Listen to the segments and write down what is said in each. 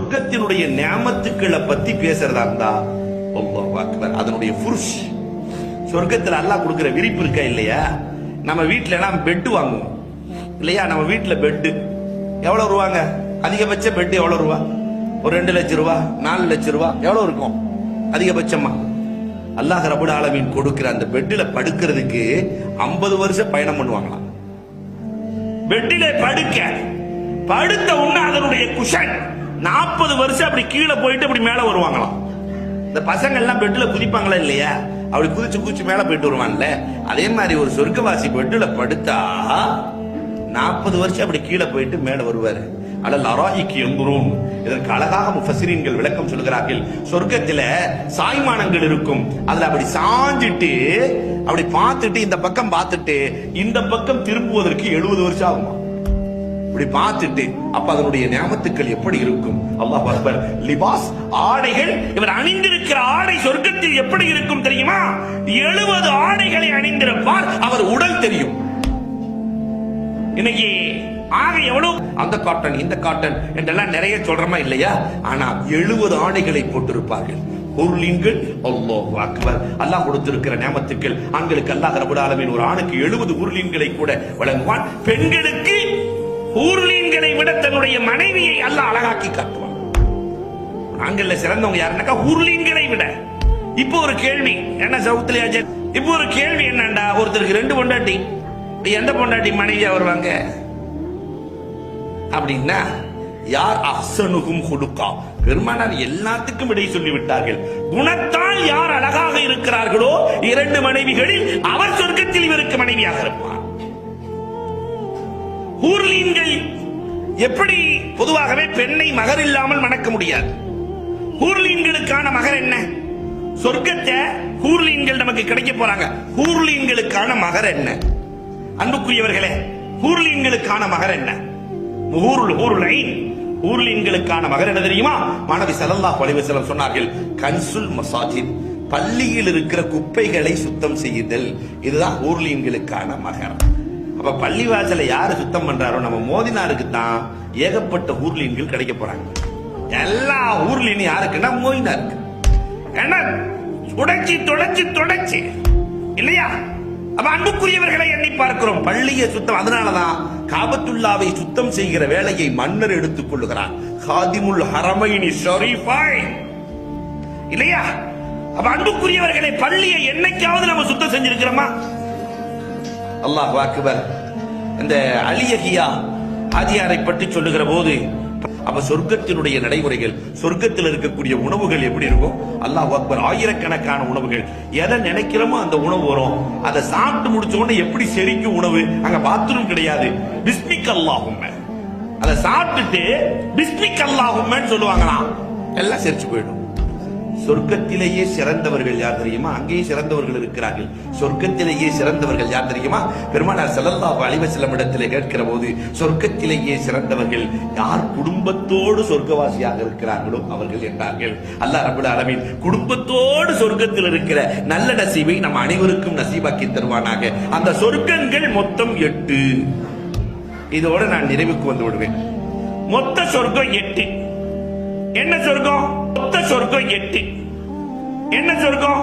சொர்க்கத்தினுடைய நியாமத்துக்களை பத்தி பேசுறதா இருந்தா அல்லாஹ் அக்பர். அதனுடைய புருஷ் சொர்க்கத்தில் அல்லாஹ் கொடுக்கிற விரிப்பு இருக்கா இல்லையா? நம்ம வீட்டுல எல்லாம் பெட் வாங்குவோம் இல்லையா? நம்ம வீட்டுல பெட் எவ்வளவு ரூபாங்க? அதிகபட்ச பெட் எவ்வளவு ரூபா? ஒரு 2 லட்சம் ரூபா, 4 லட்சம் ரூபா எவ்வளவு இருக்கும் அதிகபட்சமா? அல்லாஹ் ரப்பல் ஆலமீன் கொடுக்கிற அந்த பெட்ல படுக்கிறதுக்கு 50 வருஷம் பயணம் பண்ணுவாங்களாம். பெட்டில படுத்த உடனே அதனுடைய குஷன் 40 வருஷம் அப்படி கீழே போயிட்டு அப்படி மேல வருவாங்களாம். இந்த பசங்க எல்லாம் பெட்ல குதிப்பாங்களா இல்லையா? அப்படி குதிச்சு மேல போயிட்டு வருவான்ல, அதே மாதிரி ஒரு சொர்க்கவாசி பெட்ல படுத்தா 40 வருஷம் அப்படி கீழே போயிட்டு மேல வருவாரு. அல்ல அராயிக்கு எம்புரும். இதற்கு அழகாக முஃபஸ்ஸிரீன்கள் விளக்கம் சொல்கிறார்கள். சொர்க்கத்துல சாய்மானங்கள் இருக்கும், அதுல அப்படி சாஞ்சிட்டு அப்படி பார்த்துட்டு இந்த பக்கம் பார்த்துட்டு இந்த பக்கம் திரும்புவதற்கு 70 வருஷம் ஆகுமா? இப்படி பார்த்துட்டு அப்ப அதனுடைய நியாமத்துக்கள் எப்படி இருக்கும்? அல்லாஹ் அக்பர். லிபாஸ் ஆடைகள், இவர் அணிந்திருக்கிற ஆடை சொர்க்கத்தில் எப்படி இருக்கும் தெரியுமா? 70 ஆடைகளை அணிந்திருப்பார். அவர் உடல் தெரியும். இன்னைக்கு ஆக எவ்வளவு அந்த காட்டன் இந்த காட்டன் என்றெல்லாம் நிறைய சொல்றமா இல்லையா? ஆனா 70 ஆடைகளை போட்டிருப்பார்கள். ஹூர்லீன்கள் அல்லாஹ் அக்பர். அல்லாஹ் கொடுத்திருக்கிற நியாமத்துக்கள். ஆண்களுக்கு அல்லாஹ் ரப்பல் ஆலமீன் ஒரு ஆணுக்கு 70 ஹூர்லீன்களை கூட வழங்குவான். பெண்களுக்கு ஹூர்லீன்களை விட தன்னுடைய மனைவியை அல்லாஹ் அழகாக்கி காட்டுவான். ஆண்கள்ல சிறந்தவங்க யாருன்னாக்கா ஹூர்லீன்களை விட. இப்போ ஒரு கேள்வி என்ன சவுத்லியா? இப்போ ஒரு கேள்வி என்னண்டா, ஒருத்தருக்கு 2 பொண்டாட்டி, எந்த பொண்டாட்டி மனைவியா வருவாங்க அப்படின்னா யார் அஹ்சனுகும் ஹுலுகா? பெருமானார் எல்லாத்துக்கும் விடை சொல்லி விட்டார்கள். குணத்தால் யார் அழகாக இருக்கிறார்களோ 2 மனைவிகளில் அவர் சொர்க்கத்தில் இவருக்கு மனைவியாக இருப்பார். ஹூர்லீன்கள் எப்படி? பொதுவாகவே பெண்ணை மகர் இல்லாமல் மணக்க முடியாது. ஹூர்லீன்களுக்கான மகர் என்ன? சொர்க்கத்தை ஹூர்லீன்கள் நமக்கு கிடைக்க போறாங்க. ஹூர்லீன்களுக்கான மகர் என்ன? அன்புக்குரியவர்களே, ஹூர்லீன்களுக்கான மகர் என்ன? ஹூர்லீன்களுக்கான மகர் என்ன தெரியுமா? மாணவி ஸல்லல்லாஹு அலைஹி வஸல்லம் சொன்னார்கள், கன்சுல் மசாஜித், பள்ளியில் இருக்கிற குப்பைகளை சுத்தம் செய்யுதல். இதுதான் ஹூர்லீன்களுக்கான மகர். அப்ப பள்ளிவாசலை யாரு சுத்தம் பண்றாரோ நம்ம மோதினாருக்கு தான் ஏகப்பட்ட ஹூர்லீன்கள் கிடைக்க போறாங்க. எல்லா ஹூர்லீன் யாருக்குன்னா மோதினாருக்கு. ஏன்னா தொடச்சி இல்லையா? அப்ப அன்புக்குரியவர்களை எண்ணி பார்க்கிறோம். பள்ளியை சுத்தம், அதனாலதான் காபத்துல்லாவை சுத்தம் செய்கிற வேலையை மன்னர் எடுத்துக் கொள்ளுகிறார். காதிமுல் ஹரமைனி ஷரீஃபைன் இல்லையா? அப்ப அன்புக்குரியவர்களை பள்ளியை என்னைக்காவது நம்ம சுத்தம் செஞ்சிருக்கிறோமா? அல்லாஹ் அக்பர். இந்த அலியஹியா ஹாஜியாரை பற்றி சொல்லுகிற போது அப்ப சொர்க்கத்தினுடைய நடைமுறைகள், சொர்க்கத்தில் இருக்கக்கூடிய உணவுகள் எப்படி இருக்கும்? அல்லாஹ் அக்பர். ஆயிரக்கணக்கான உணவுகள். எதை நினைக்கிறோமோ அந்த உணவு வரும். அதை சாப்பிட்டு முடிச்ச உடனே எப்படி செரிக்கும் உணவு? அங்க பாத்ரூம் கிடையாது. பிஸ்மிக் அல்லாஹும்ம. அதை சாப்பிட்டுட்டு பிஸ்மிக் அல்லாஹும்மன்னு சொல்லுவாங்களாம், எல்லாம் செரிச்சு போயிடும். சொர்க்கத்திலேயே சிறந்தவர்கள் யார் தெரியுமா? அங்கேயே சிறந்தவர்கள் இருக்கிறார்கள். சொர்க்கத்திலேயே சிறந்தவர்கள் யார் தெரியுமா? பெருமானார் ஸல்லல்லாஹு அலைஹி வஸல்லம் இடத்திலே கேட்கிற போது சொர்க்கத்திலேயே சிறந்தவர்கள் யார் குடும்பத்தோடு சொர்க்கவாசியாக இருக்கிறார்களோ அவர்கள் என்றார்கள். அல்லாஹ் ரப்பல் ஆலமீன் குடும்பத்தோடு சொர்க்கத்தில் இருக்கிற நல்ல நசீபை நம் அனைவருக்கும் நசீபாக்கி தருவானாக. அந்த சொர்க்கங்கள் மொத்தம் 8. இதோட நான் நிறைவுக்கு வந்து விடுவேன். மொத்த சொர்க்கம் 8. என்ன சொர்க்கம்? மொத்த சொர்க்கம் 8. என்ன சொர்க்கம்?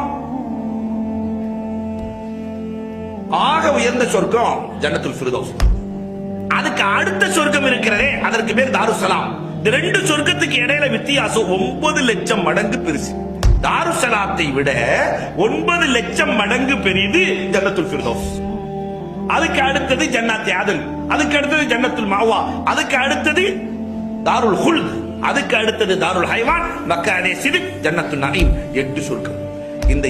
ஆக உயர்ந்த சொர்க்கம் ஜன்னத்துல் ஃபிர்தௌஸ். அதுக்கு அடுத்த சொர்க்கம் இருக்கிறதே, அதற்கு பேர் தாருஸ்ஸலாம். இந்த 2 சொர்க்கத்துக்கு இடையில வித்தியாசம் 9 லட்சம் மடங்கு பெருசு. தாருஸ்ஸலாத்தை விட 9 லட்சம் மடங்கு பெரிது ஜன்னத்துல் ஃபிர்தௌஸ். அதுக்கு அடுத்தது ஜன்னத் ஆதன், அதுக்கு அடுத்தது ஜன்னத்துல் மாவா, அதுக்கு அடுத்தது தாருல் ஹுல்த், அதுக்கு அடுத்தது தாருல் ஹைவான், மக்கானே சிதிக், ஜன்னத்துல் நஈம். 8 சொர்க்கம். இந்த